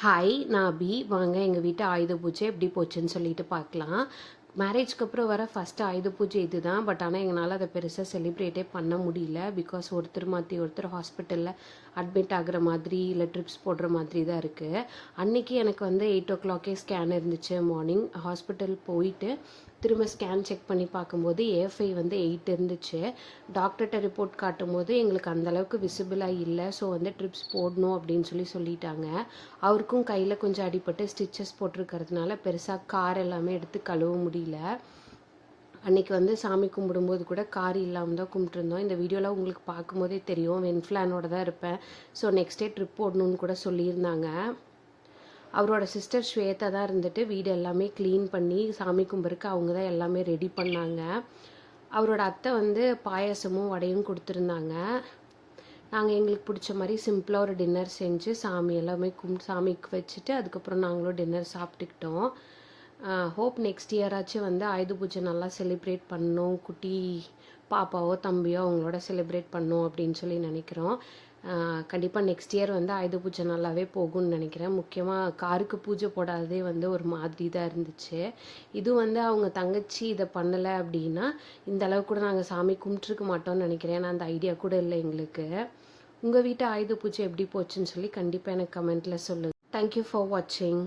Hi நான் அபி. வாங்க எங்கள் வீட்டு ஆயுத பூஜை எப்படி போச்சுன்னு சொல்லிட்டு பார்க்கலாம். மேரேஜ்க்கு அப்புறம் வர ஃபஸ்ட்டு ஆயுத பூஜை இது தான். பட் ஆனால் எங்களால் அதை பெருசாக செலிப்ரேட்டே பண்ண முடியல. பிகாஸ் ஒருத்தர் மாற்றி ஒருத்தர் ஹாஸ்பிட்டலில் அட்மிட் ஆகிற மாதிரி இல்லை ட்ரிப்ஸ் போடுற மாதிரி தான் இருக்குது. அன்றைக்கி எனக்கு வந்து 8 o'clock ஸ்கேன் இருந்துச்சு. மார்னிங் ஹாஸ்பிட்டல் போயிட்டு திரும்ப ஸ்கேன் செக் பண்ணி பார்க்கும்போது AFI வந்து 8 இருந்துச்சு. டாக்டர்கிட்ட ரிப்போர்ட் காட்டும்போது எங்களுக்கு அந்தளவுக்கு விசிபிளாக இல்லை. ஸோ வந்து ட்ரிப்ஸ் போடணும் அப்படின்னு சொல்லிட்டாங்க. அவருக்கும் கையில் கொஞ்சம் அடிபட்டு ஸ்டிச்சஸ் போட்டிருக்கிறதுனால பெருசாக கார் எல்லாமே எடுத்து கழுவ முடியல. அன்றைக்கி வந்து சாமி கும்பிடும்போது கூட கார் இல்லாமல் தான் கும்பிட்டுருந்தோம். இந்த வீடியோவில் உங்களுக்கு பார்க்கும்போதே தெரியும் வென்ஃப்ளானோட தான் இருப்பேன். ஸோ நெக்ஸ்ட் டே ட்ரிப் போடணுன்னு கூட சொல்லியிருந்தாங்க. அவரோட சிஸ்டர் ஸ்வேதா தான் இருந்துட்டு வீடு எல்லாமே க்ளீன் பண்ணி சாமி கும்பிட்றதுக்கு அவங்க தான் எல்லாமே ரெடி பண்ணாங்க. அவரோட அத்தை வந்து பாயாசமும் வடையும் கொடுத்துருந்தாங்க. நாங்கள் எங்களுக்கு பிடிச்ச மாதிரி சிம்பிளாக ஒரு டின்னர் செஞ்சு சாமி எல்லாமே சாமிக்கு வச்சுட்டு அதுக்கப்புறம் நாங்களும் டின்னர் சாப்பிட்டுக்கிட்டோம். ஹோப் நெக்ஸ்ட் இயராச்சும் வந்து ஆயுத பூஜை நல்லா செலிப்ரேட் பண்ணணும். குட்டி பாப்பாவோ தம்பியோ அவங்களோட செலிப்ரேட் பண்ணணும் அப்படின்னு சொல்லி நினைக்கிறோம். கண்டிப்பாக நெக்ஸ்ட் இயர் வந்து ஆயுத பூஜை நல்லாவே போகும்னு நினைக்கிறேன். முக்கியமாக காருக்கு பூஜை போடாததே வந்து ஒரு மாதிரி தான் இருந்துச்சு. இது வந்து அவங்க தங்கச்சி இதை பண்ணலை அப்படின்னா இந்த அளவுக்கு கூட நாங்கள் சாமி கும்பிட்டுருக்க மாட்டோம்னு நினைக்கிறேன். ஏன்னா அந்த ஐடியா கூட இல்லை எங்களுக்கு. உங்கள் வீட்டு ஆயுத பூஜை எப்படி போச்சுன்னு சொல்லி கண்டிப்பாக எனக்கு கமெண்ட்டில் சொல்லுங்கள். தேங்க்யூ ஃபார் வாட்சிங்.